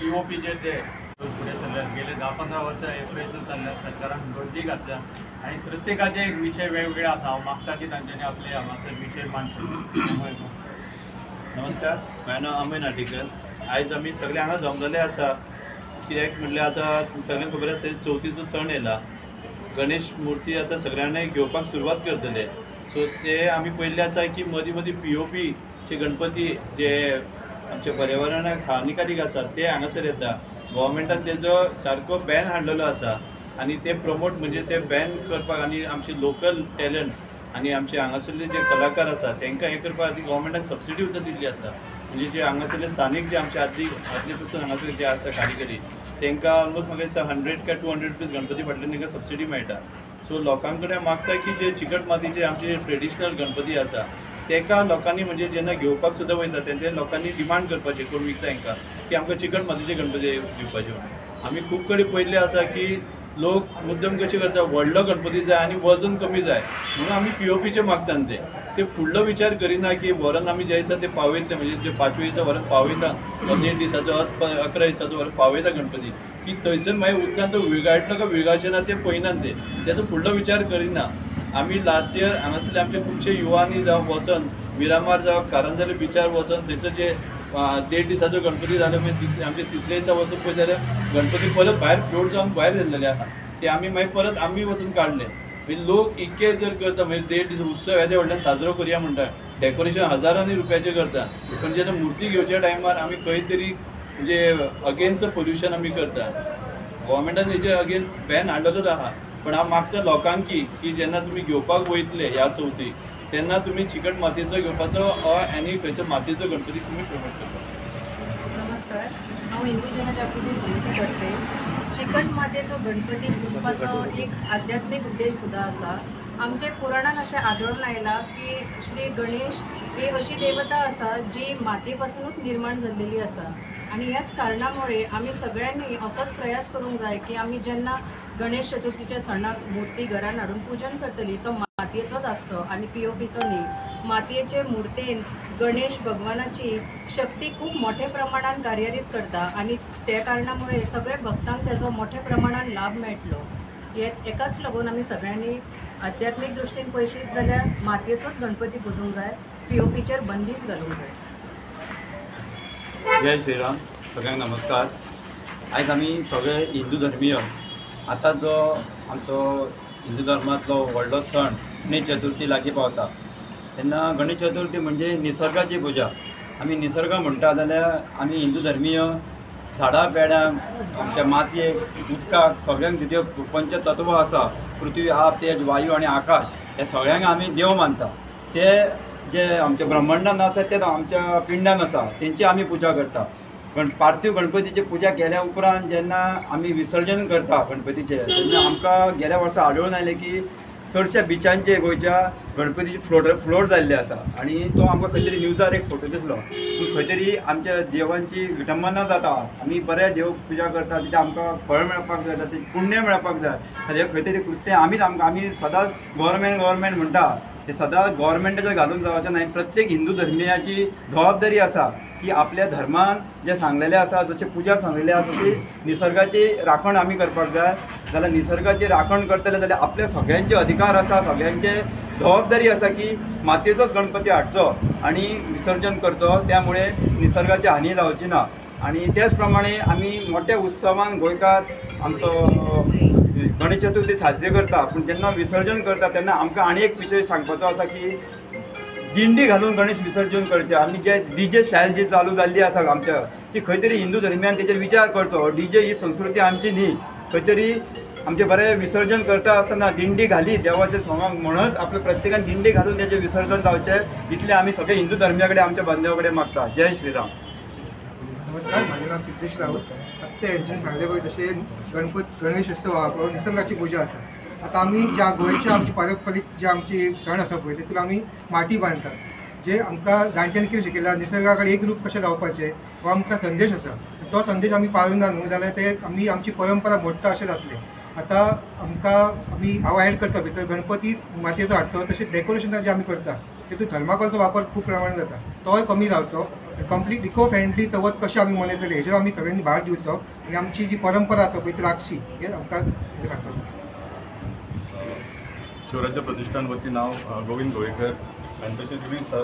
POPचे ते पुढे सरल्यात गेले 10-15 वर्ष हे प्रयत्न चालल्यात सरकारान बंदी घातल्या आणि प्रत्येकाचे एक विषय वेगवेगळे आसा हांव मागता की तांच्यांनी आपले हांगासर विषय मांडचे। नमस्कार, माझं नाव अमय नाटेकर। आयज आमी सगळे हांगा जमलेले आसा कित्याक म्हणल्यार आतां सगळ्यांक खबर आसा चवथीचो सण येयला, गणेश मूर्ती आतां सगळ्यांनी घेवपाक सुरवात करतले। सो ते आमी पयल्ले आसा की मदीं मदीं POP चे गणपती जे आमचे पर्यावरणाक हानिकारक आसा ते हांगासर येता। गव्हर्मेंटान तेजो सारको बॅन हाडलेलो आसा आनी ते प्रमोट म्हणजे ते बॅन करपाक आनी आमचे लोकल टॅलंट आनी आमचे हांगासरले जे कलाकार आसा तांकां हें करपाक खातीर गव्हर्मेंटान सबसिडी सुद्दां दिल्ली आसा। म्हणजे जे हांगासरले स्थानीक जे आमचे आदली पासून हांगासर जे आसा कारिगरी तांकां ऑलमोस्ट म्हाका दिसता 100 काय 200 रुपीज गणपती फाटल्यान तांकां सबसिडी मेळटा। सो लोकां कडेन मागता की जे चिकट मातीचे आमचे ट्रेडिशनल गणपती आसा ताका लोकांनी म्हणजे जेन्ना घेवपाक सुद्दां वयता तेन्ना लोकांनी डिमांड करपाचें कोण विकता तांकां की आमकां चिकट मातीचे गणपती दिवपाच्यो। आमी खूब कडेन पयल्ले आसा की लोक मुद्दम कशें करता व्हडलो गणपती जाय आनी वजन कमी जाय म्हणून आमी POPचे मागता ते फुडलो विचार करिना की व्हरून आमी जे आसा ते पावयतले म्हणजे जे 5व्या दिसा व्हरून पावयता 8 दिसाचो 11 दिसाचो व्हरून पावयता गणपती की थंयसर मागीर उदकान तो विळगायतलो काय विळगाचे ना ते पळयनात तेजो फुडलो विचार करिना। आमी लास्ट इयर हांगासरले आमचे खुबशे युवांनी जावं वचून मिरामार जावं कारंजाले बिचार वचून थंयसर जे 1.5 दिसाचो गणपती जालो मागीर आमचे 3ऱ्या दिसा वचून पळय जाल्यार गणपती परत भायर फ्लोट जावन भायर सरलेले आहा ते आमी मागीर परत आमी वचून काडले। म्हणजे लोक इतके जर करता म्हणजे 1.5 दीस उत्सव येद्या व्हडल्यान साजरो करया म्हणटा डेकोरेशन हजारांनी रुपयाचे करता पण जेन्ना मुर्ती घेवच्या टायमार आमी खंय तरी म्हणजे अगेन्स्ट पोल्युशन आमी करता। गव्हर्मेंटान हेजेर अगेन बॅन हाडलोच आहा पण हांव मागता लोकांक की जेन्ना तुमी घेवपाक वयतले ह्या चवथीक तेन्ना तुमी चिकट मातयेचो घेवपाचो आनी खंयचो मातयेचो गणपती तुमी प्रमोट करपाचो। नमस्कार, हांव हिंदू जनजागृती समिती करते। चिकट मातयेचो गणपती पुजपाचो एक आध्यात्मिक उद्देश सुद्दां आसा। आमचे पुराणान अशें आढळून आयलां की श्री गणेश ही अशी देवता आसा जी मातयेपासूनच निर्माण जाल्लेली आसा आणि ह्याच कारणामुळे आम्ही सगळ्यांनी असोच प्रयास करूंक जाय की आम्ही जेन्ना गणेश चतुर्थीच्या सणाक मूर्ती घरान हाडून पूजन करतली तो मातयेचोच आसतो आणि POPचो न्ही। मातयेचे मुर्तेन गणेश भगवानाची शक्ती खूप मोठ्या प्रमाणात कार्यारीत करता आणि त्या कारणामुळे सगळे भक्तांक त्याचो मोठ्या प्रमाणात लाभ मेळटलो। एकाच लागून आम्ही सगळ्यांनी आध्यात्मिक दृश्टीन पळयशीत जाल्यार मातयेचोच गणपती पुजूंक जाय, POPचेर बंदीच घालूंक जाय। जय श्रीराम, सगळ्यांक नमस्कार। आज आमी सगळे हिंदू धर्मीय आता जो आमचो हिंदू धर्मातलो व्हडलो सण गणेश चतुर्थी लागीं पावता तेन्ना गणेश चतुर्थी म्हणजे निसर्गाची पुजा। आमी निसर्ग म्हणटा जाल्यार आमी हिंदू धर्मीय झाडां बेड्यांक आमच्या मातयेक उदकाक सगळ्यांक तिथे पंचतत्व आसा पृथ्वी आप तेज वायू आनी आकाश हे सगळ्यांक आमी देव मानता। ते जे आमच्या ब्रह्मांडान आसा ते आमच्या पिंडान आसा तेंची आमी पुजा करता। पार्थिव गणपतीची पुजा केल्या उपरांत जेन्ना आमी विसर्जन करता गणपतीचे तेन्ना आमकां गेल्या वर्सा आढळून आयलें की चडशा बिचांचे गोंयच्या गणपतीचे फ्लोट जाल्ले आसा आणि तो आमकां खंय तरी न्यूजार एक फोटो दिसलो पूण खंय तरी आमच्या देवांची विटंबना जाता। आमी बऱ्या देव पुजा करता तिचे आमकां फळ मेळपाक जाय तें पुण्य मेळपाक जाय हाजें खंय तरी कृत्य आमी सदांच गव्हर्मेंट म्हणटा ते सदांच गव्हर्मेंटाचेर घालून जावचें न्हय। प्रत्येक हिंदू धर्मियाची जबाबदारी आसा की आपल्या धर्मान जे सांगलेलें आसा जशें पुजा सांगलेली आसा ती निसर्गाची राखण आमी करपाक जाय। जाल्यार निसर्गाची राखण करतले जाल्यार आपले सगळ्यांचे अधिकार आसा, सगळ्यांचे जबाबदारी आसा की मातयेचोच गणपती हाडचो आणि विसर्जन करचो, त्यामुळे निसर्गाची हानी जावची ना। आणि त्याच प्रमाणे आमी मोठ्या उत्सवान गोंयकार आमचो गणेश चतुर्थी साजरी करता पूण जेन्ना विसर्जन करता तेन्ना आमकां आनी एक विशय सांगपाचो आसा की दिंडी घालून गणेश विसर्जन करचे। आमी जे DJ शायल जी चालू जाल्ली आसा आमच्या ती खंय तरी हिंदू धर्मियान तेचेर विचार करचो। DJ ही संस्कृती आमची न्ही, खंय तरी आमचे बरें विसर्जन करता आसतना दिंडी घाली देवाचे सोंगाक म्हणूनच आपल्या प्रत्येकान दिंडी घालून तेचें विसर्जन जावचें इतलें आमी सगळे हिंदू धर्मिया कडेन आमच्या बांधवा कडेन मागता। जय श्रीराम। नमस्कार, माझे नाव सिद्धेश राऊत। आत्ता यांच्यानी सांगले पळय तशें गणेश उत्सवाक निसर्गाची पूजा आसा। आता आमी ज्या गोंयची आमची पारंपरीक जे आमची सण आसा पळय तेतून आमी माटी बांदतात जे आमकां जाणट्यांनी कितें शिकयलां निसर्गा कडेन एक रूप कशें रावपाचें हो आमकां संदेश आसा। तो संदेश आमी पाळूना न्हू जाल्यार ते आमी आमची परंपरा मोडटा अशें जातलें। आतां आमी हांव एड करता भितर गणपती मातयेचो हाडचो तशें डेकोरेशनाक जे आमी करता तितून थर्माकोलचो वापर खूप प्रमाणात जाता तोय कमी जावचो. कंप्लीट इको फ्रेंडली चवथ कशी आमी मनयतले हेजेर आमी सगळ्यांनी भार दिवचो आनी आमची जी परंपरा आसा पळय ती राखची हें आमकां सांगपाचें. शिवराज्य प्रतिष्ठान वतीन हांव गोविंद गोवेकर आनी तशेंच विविध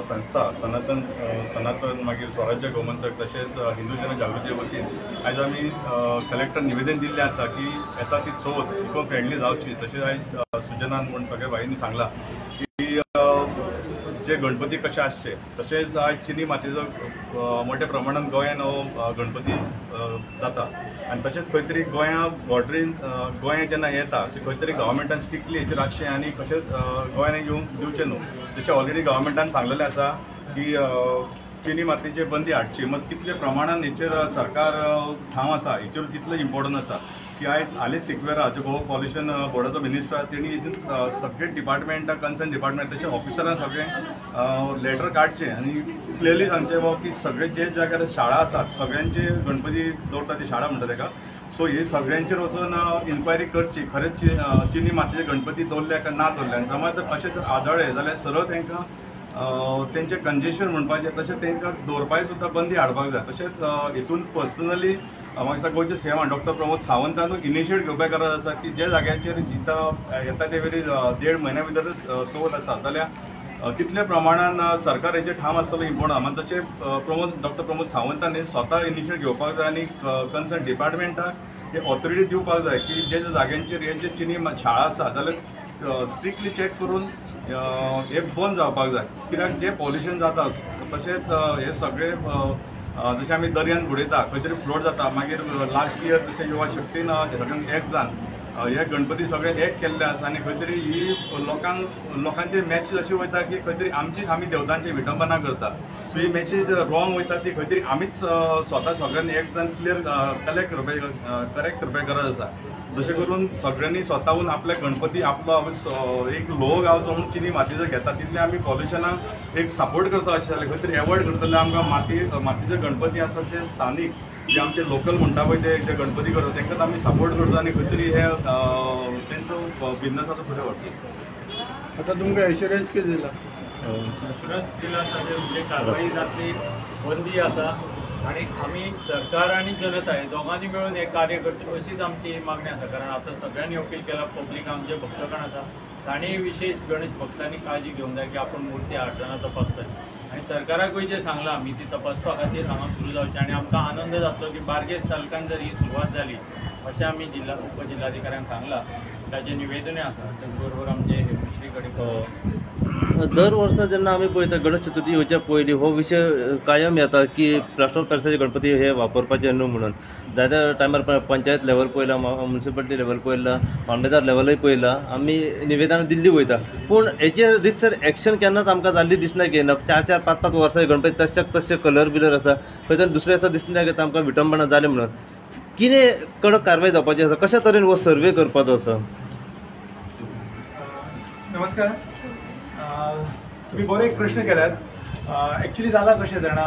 संस्था सनातन मागीर स्वराज्य गोमंतक तशेंच हिंदू जनजागृती वतीन आयज आमी कलेक्टर निवेदन दिल्लें आसा की येता ती चवथ इको फ्रेंडली जावची. तशेंच आयज सुजनान म्हूण सगळ्या बाईंनी सांगलां की जे गणपती कशे आसचे तशेंच आयज चिनी मातयेचो मोठ्या प्रमाणात गोंयान हो गणपती जाता आनी तशेंच खंय तरी गोंया बॉर्डरीन गोंया जेन्ना येता अशें खंय तरी गव्हर्मेंटान स्ट्रिक्टली हेचेर आसचें आनी कशेंच गोंयान येवंक दिवचें न्हू. जशें ऑलरेडी गव्हर्मेंटान सांगलेलें आसा की चिनी मातयेचेर बंदी हाडची. मग कितले प्रमाणान हेचेर सरकार ठाम आसा हेचेर तितलें इम्पॉर्टंट आसा की आयज आलेस सिक्वेरा जो गोवा पॉल्युशन बोर्डाचो मिनिस्टर तेणी हितून सगळे डिपार्टमेंटा कन्सर्न डिपार्टमेंट तशें ऑफिसरान सगळें लेटर काडचें आनी क्लियरली सांगचें की सगळे जे जाग्यार शाळा आसात सगळ्यांचे गणपती दवरता ती शाळा म्हणटा ताका सो हे सगळ्यांचेर वचून इन्क्वायरी करची खरेंच चिनी मातयेचे गणपती दवरले काय ना दवरले आनी समज जर अशें जर आढळ्ळें जाल्यार सरळ तांकां तेंचें कंजेशन म्हणपाचें तशें तांकां दवरपाची सुद्दां बंदी हाडपाक जाय. तशेंच हितून पर्सनली म्हाका दिसता गोंयचे सीएम डॉक्टर प्रमोद सावंतानूय इनिशिएट घेवपाची गरज आसा की जे जाग्याचेर येता ते वेळी 1.5 म्हयन्या भितर चवथ आसा जाल्यार कितले प्रमाणान सरकार हेचेर ठाम आसतलो इम्पॉर्टंट आसा. तशें डॉक्टर प्रमोद सावंतान स्वता इनिशिएट घेवपाक जाय आनी कन्सर्न डिपार्टमेंटाक हे ऑथॉरिटी दिवपाक जाय की जे जाग्यांचेर हे जे चिनी शाळा आसा जाल्यार स्ट्रिक्टली चॅक करून हे बंद जावपाक जाय. कित्याक जे पॉल्युशन जाता तशेंच हे सगळे जशें आमी दर्यान बुडयता खंय तरी फ्लोट जाता मागीर लास्ट इयर जशें युवा शक्तीन सगळ्यांक एक जावन हे गणपती सगळे एक केल्ले आसा आनी खंय तरी ही लोकांची मॅसेज अशी वयता की खंय तरी आमचीच आमी देवतांची विटंबना करता. सो ही मॅसेज रॉंग वयता ती खंय तरी आमीच स्वता सगळ्यांनी एक जावन क्लियर करेक्ट करपाची गरज आसा. जशें करून सगळ्यांनी स्वताहून आपले गणपती आपलो एक लो गावचो म्हणून चिनी मातयेचो घेता तितले आमी पॉल्युशनाक एक सपोर्ट करता अशें जाल्यार खंय तरी एवॉयड करतले आमकां मातयेचे गणपती आसात जे स्थानीक जे आमचे लोकल म्हणटा पळय ते जे गणपती करता तांकांच आमी सपोर्ट करता आनी खंय तरी हे तेंचो बिझनसाचो फुडें व्हरचो. आतां तुमकां एश्युरन्स कितें दिला? इन्शुरन्स दिला म्हणजे कारवाई जातली बंदी आसा आणि आम्ही सरकार आणि जनता हे दोघांनी मिळून हे कार्य करचे अशीच आमची मागणी आसा. कारण आता सगळ्यांनी अपील केला पब्लीक आमचे भक्तगण आसा तांणी विशेष गणेश भक्तांनी काळजी घेवंक जाय की आपण मुर्ती हाडटना तपासतात आणि सरकाराकूय जे सांगलां आमी ती तपासपा खातीर हांगा सुरू जावचें आणि आमकां आनंद जातलो की बार्देस तालुक्यान जर ही सुरवात जाली अशें आमी उपजिल्हाधिकाऱ्यांक सांगलां. ताजें निवेदनूय आसा तेच बरोबर आमचे दुसरे कडेन दर वर्सा जेन्ना आमी पळयता गणेश चतुर्थी येवच्या पयलीं हो विशय कायम येता की प्लास्टर ऑफ पॅरिसाचे गणपती हे वापरपाचे न्हू म्हणून. जायत्या टायमार पंचायत लेवल पळयला म्युनिसिपालिटी लेवल पळयला मामलेदार लेवलूय पळयला आमी निवेदनां दिल्ली वयता पूण हेचेर रितसर एक्शन केन्नाच आमकां जाल्ली दिसना की 4-4, 5-5 वर्सां गणपती तशे कलर बिलर आसा खंय तरी दुसरे दिसा दिसना की आमकां विटंबना जाली म्हणून. कितें कडक कारवाय जावपाची आसा कशा तरेन हो सर्वे करपाचो आसा? नमस्कार. तुम्ही बरो एक प्रश्न केल्यात. ॲक्च्युली जाला कशें जाणा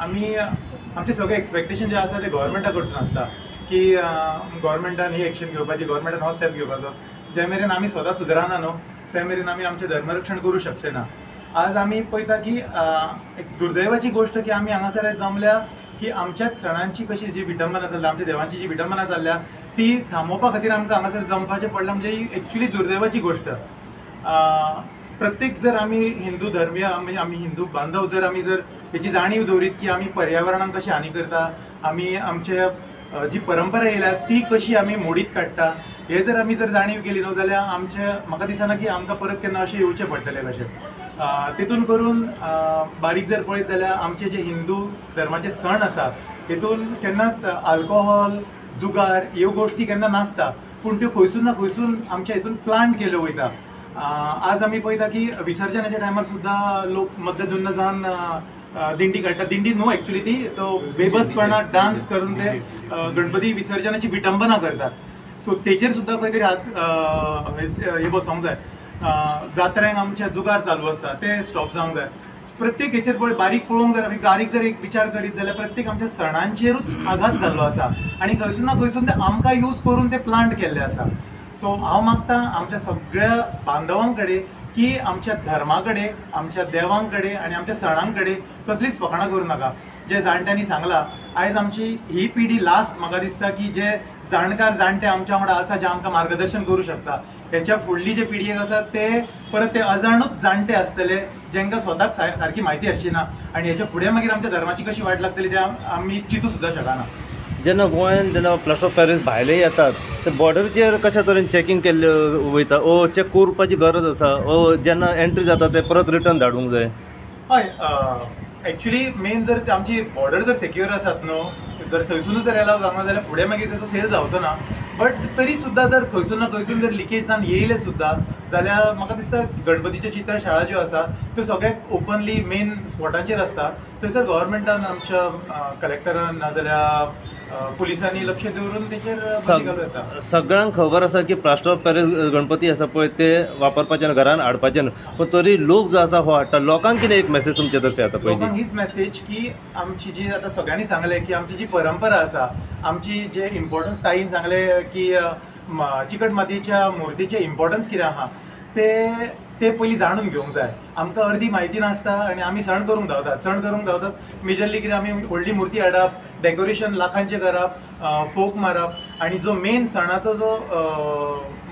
आमी आमचे सगळे एक्सपेक्टेशन जे आसा ते गव्हर्मेंटा कडसून आसता की गव्हर्मेंटान ही एक्शन घेवपाची गव्हर्मेंटान हो स्टेप घेवपाचो. जे मेरेन आमी स्वता सुदारना न्हू ते मेरेन आमी आमचें धर्मरक्षण करूं शकचे ना. आज आमी पळयता की एक दुर्दैवाची गोष्ट की आमी हांगासर जमल्या की आमच्याच सणांची कशी जी विटंबना जाल्या आमच्या देवांची जी विटंबना जाल्ल्या ती थांबोवपा खातीर आमकां हांगासर जमपाचें पडलां म्हणजे ही एक्च्युली दुर्दैवाची गोष्ट. प्रत्येक जर आमी हिंदू धर्मीय आमी हिंदू बांधव जर हेची जाणीव दवरीत की आमी पर्यावरणाक कशी हानी करता आमी आमचे जी परंपरा येयल्या ती कशी आमी मोडीत काडटा हे जर आमी जाणीव केली न्हू जाल्यार आमचे म्हाका दिसना की आमकां परत केन्ना अशें येवचें पडटलें कशें. तितून करून बारीक जर पळयत जाल्यार आमचे जे हिंदू धर्माचे सण आसा तितून केन्नाच आल्कोहॉल जुगार ह्यो गोश्टी केन्ना नासता पूण त्यो खंयसून ना खंयसून आमच्या हितून प्लांट केल्यो वयता. आज आमी पळयता की विसर्जनाच्या टायमार सुद्दां लोक मध्यधुंद जावन दिंडी काडटात. दिंडी न्हू एक्च्युली ती तो बेबसपणा डान्स करून ते गणपती विसर्जनाची विटंबना करतात. सो तेचेर सुद्दां खंय तरी हे बसोंक जाय. जात्रेक आमचे जुगार चालू आसता ते स्टॉप जावंक जाय. प्रत्येक हेचेर बारीक पळोवंक जर आमी बारीक जर एक विचार करीत जाल्यार प्रत्येक आमच्या सणांचेरूच आघात जाल्लो आसा आनी खंयसून ना खंयसून ते आमकां यूज करून ते प्लांट केल्ले आसा. सो हांव मागतां आमच्या सगळ्या बांधवां कडेन की आमच्या धर्माकडे, आमच्या देवांकडे आणि आमच्या सणांकडे कसलीच फकाणां करूं नाका. जे जाणट्यांनी सांगला, आयज आमची ही पिढी लास्ट म्हाका दिसता की जे जाणकार जाणटे आमच्या वांगडा आसा, जे आमकां मार्गदर्शन करूं शकता, हेच्या फुडली जे पिढयेक आसा ते परत ते अजाणूच जाणटे आसतले, जेंकां स्वताक सारकी म्हायती आसची ना, आनी हेच्या फुडें मागीर आमच्या धर्माची कशी वाट लागतली ते आमी चिंतूं सुद्दां शकना. जेन्ना गोंयांत जेन्ना प्लास्टर ऑफ पॅरिस भायले येतात ते बॉर्डरीचेर कशा तरेन चॅकींग केल्ले वयता, चॅक करपाची गरज आसा, जेन्ना एंट्री जाता ते परत रिटर्न धाडूंक जाय? हय, एक्चुअली मेन जर आमची बॉर्डर जर सेक्युअर आसात न्हू, जर थंयसूनच जर एलाव जावना जाल्यार फुडें मागीर तेचो सेल जावचो ना. बट तरी सुद्दां जर खंयसून ना खंयसून जर लिकेज जावन येयले सुद्दां जाल्यार म्हाका दिसता गणपतीच्यो चित्रशाळा ज्यो आसा त्यो सगळ्याक ओपनली मेन स्पॉटांचेर आसता. थंयसर गव्हर्मेंटान, आमच्या कलेक्टरान नाजाल्यार पुलिसांनी लक्ष दवरून तेचेर बंदी घालूं येता. सगळ्यांक खबर आसा की प्लास्टर ऑफ पॅरिस गणपती आसा पळय ते वापरपाचें घरान हाडपाचें न्हू, पण तरी लोक जो आसा हो हाडटा. लोकांक कितें एक मेसेज तुमचे तर्फे आता पळय? लोकांक हीच मेसेज की आमची जी आतां सगळ्यांनी सांगलें की आमची जी परंपरा आसा, आमची जे इम्पॉर्टन्स ताईन सांगलें की चिकट मातयेच्या मुर्तीचें इम्पॉर्टन्स कितें आहा ते पयलीं जाणून घेवंक जाय. आमकां अर्दी म्हायती नासता आनी आमी सण करूंक धांवतात. मेजरली कितें आमी व्हडली मुर्ती हाडप, डेकोरेशन लाखांचें करप, फोक मारप आनी जो मेन सणाचो जो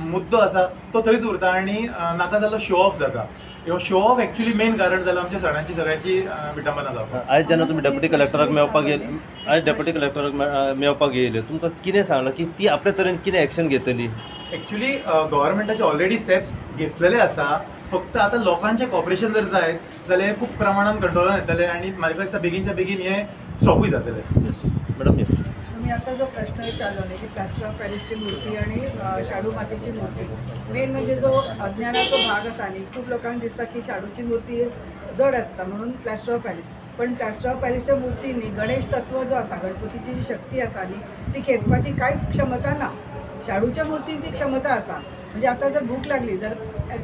मुद्दो आसा तो थंयच उरता आनी नाका जाल्लो शो ऑफ जाता. ह्यो शो ऑफ एक्चुअली मेन कारण जालो आमच्या सणांची सगळ्याची विटंबना जावपाक. आयज जेन्ना तुमी डेप्युटी कलेक्टराक मेळपाक येयले, तुमकां कितें सांगलां की ती आपल्या तरेन कितें एक्शन घेतली? एक्चुअली गव्हर्मेंटाचे ऑलरेडी स्टेप्स घेतलेले आसा. फक्त आता लोकांचे कॉपरेशन जर जायत जाल्यार खूप प्रमाणात कंट्रोलान येतले आनी म्हाका दिसता बेगीनच्या बेगीन हे स्टॉपूय जातले. मॅडम, तुम्ही आता जो प्रश्न विचारलो की प्लास्टर ऑफ पॅरिसची मूर्ती आणि शाडू मातीची मूर्ती, मेन म्हणजे जो अज्ञानाचो भाग आसा न्ही, खूप लोकांक दिसता की शाडूची मूर्ती जड असता म्हणून प्लास्टर ऑफ पॅरिस. पण प्लास्टर ऑफ पॅरिसच्या मूर्तींनी गणेश तत्व जो आसा, गणपतीची जी शक्ती आसा न्ही ती खेचपाची कांयच क्षमता ना. शाडूच्या मूर्तीन ती क्षमता आसा. म्हणजे आता जर भूक लागली, जर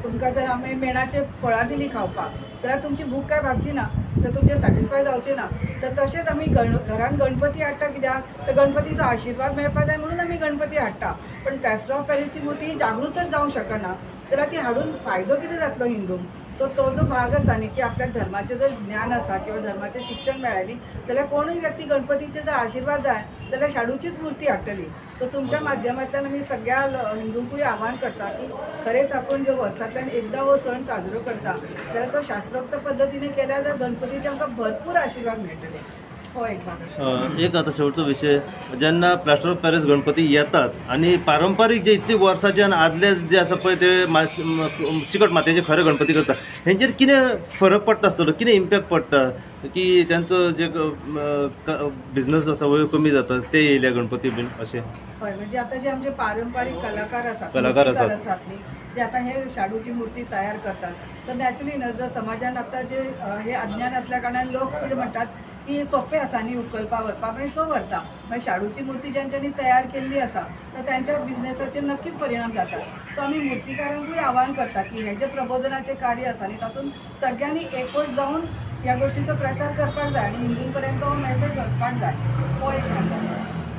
तुमकां जर आमी मेणाचे फळां दिली खावपाक जाल्यार तुमची भूक काय भागची ना, तर तुमचे सॅटिस्फाय जावचें ना. तर तशेंच आमी घरान गणपती हाडटा कित्याक तर गणपतीचो आशिर्वाद मेळपा जाय म्हणून आमी गणपती हाडटा. पण प्लास्टर ऑफ पॅरिसची मूर्ती जागृतच जावंक शकना, जाल्यार ती हाडून फायदो कितें जातलो हिंदूंक? सो तो जो भाग आसा न्ही की आपल्याक धर्माचें जर ज्ञान आसा किंवा धर्माचें शिक्षण मेळ्ळें न्ही जाल्यार कोणूय व्यक्ती गणपतीचे जर आशिर्वाद जाय जाल्यार शाडूचीच मूर्ती हाडटली. सो तुमच्या माध्यमांतल्यान आमी सगळ्या हिंदूंकूय आव्हान करता की खरेंच आपण जो वर्सांतल्यान एकदा हो सण साजरो करता जाल्यार तो शास्त्रोक्त पद्दतीने केल्यार जर गणपतीचे आमकां भरपूर आशिर्वाद मेळटले. हो एक भाग. एक आता शेवटचो विषय, जेन्ना प्लास्टर ऑफ पॅरिस गणपती येतात आणि पारंपारीक जे इतली वर्साचे आनी आदले जे आसा पळय ते चिकट मातयेचे खरे गणपती करतात, हेंचेर कितें फरक पडटा आसतलो, कितें इम्पॅक्ट पडटा की त्यांचो जे बिझनस आसा वयर कमी जाता ते येयल्या गणपती बीन अशें? हय, म्हणजे आता जे आमचे पारंपारीक कलाकार आसात न्ही जे आता हे शाडूची मूर्ती तयार करतात, तर नॅचरली जर समाजान आता जे हे अज्ञान असल्या कारणान लोक कितें म्हणटात की सोपे आसा न्ही उखलपाक व्हरपाक आनी तो व्हरता. मागीर शाडूची मूर्ती ज्यांच्यांनी तयार केल्ली आसा तर त्यांच्या बिझनेसाचेर नक्कीच परिणाम जाता. सो आमी मूर्तीकारांकूय आवाहन करता की हे जे प्रबोधनाचे कार्य आसा न्ही तातूंत सगळ्यांनी एकवट जावन ह्या गोष्टीचो प्रसार करपाक जाय आनी हिंदूं पर्यंत हो मेसेज व्हरपाक जाय. हो एक भाग.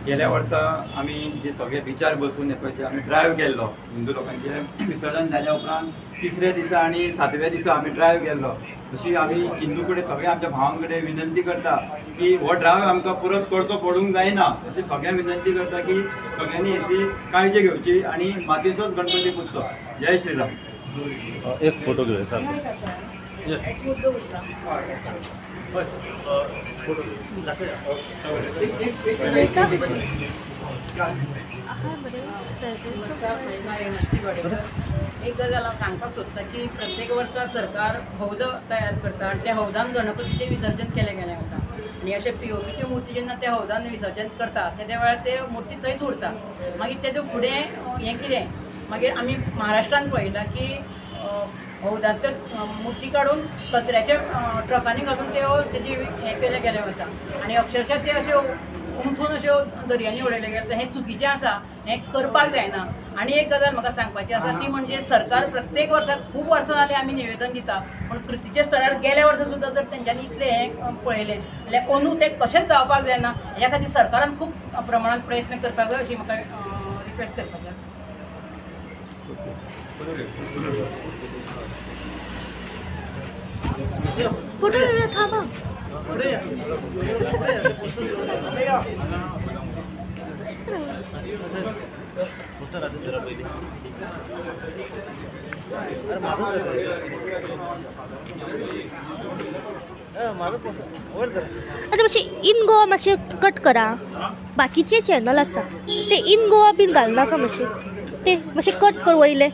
गेल्या वर्सा आमी जे सगळे बिचार बसून येवपाचे आमी ड्रायव्ह केल्लो हिंदू लोकांचे विसर्जन जाल्या उपरांत तिसऱ्या दिसा आनी 7व्या दिसा आमी ड्रायव्ह केल्लो. अशी आमी हिंदू कडेन सगळे आमच्या भावां कडेन विनंती करता की हो ड्रायव्ह आमकां परत करचो पडूंक जायना. अशी सगळ्यांक विनंती करता की सगळ्यांनी हेची काळजी घेवची आनी मातयेचोच गणपती पुजचो. जय श्रीराम. एक फोटो घेऊया सर. एक मुद्दो उरला. एक गजाल हांव सांगपाक सोदता की प्रत्येक वर्सा सरकार हौद तयार करता आनी त्या हौदान गणपतीचें विसर्जन केलें वता आनी अशे पीओपीच्यो मुर्ती जेन्ना त्या हौदान विसर्जन करता त्या वेळार ते मुर्ती थंयच उरता. मागीर तेजो फुडें हें कितें मागीर आमी महाराष्ट्रांत पळयलां की हौदांतल्यो मुर्ती काडून कचऱ्याच्या ट्रकांनी घालून तेजी हें केलें गेलें वता आनी अक्षरशः ते अश्यो उमथून अश्यो दर्यांनी उडयले गेले. हें चुकीचें आसा, हें करपाक जायना. आनी एक गजाल म्हाका सांगपाची आसा ती म्हणजे सरकार प्रत्येक वर्सा खूब वर्सां जालीं आमी निवेदन दिता पूण कृतीच्या स्तरार गेल्या वर्सा सुद्दां जर तेंच्यांनी इतलें हें पळयलें जाल्यार अंदू तें कशेंच जावपाक जायना. ह्या खातीर सरकारान खूब प्रमाणांत प्रयत्न करपाक जाय अशी म्हाका रिक्वेस्ट करपाची आसा. फोटो थांबा. आता मातशें इन गोवा मातशें कट करा. बाकीचे चॅनल आसा ते इन गोवा बीन घालनाका मातशें. ते मातशें कट कर वयले.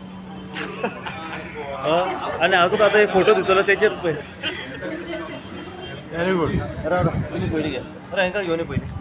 आणि हांव तुका आतां एक फोटो दितलो तेचेर पळय. Very good. राव राव पयलीं घे. अरे हांकां घेवन पयलीं.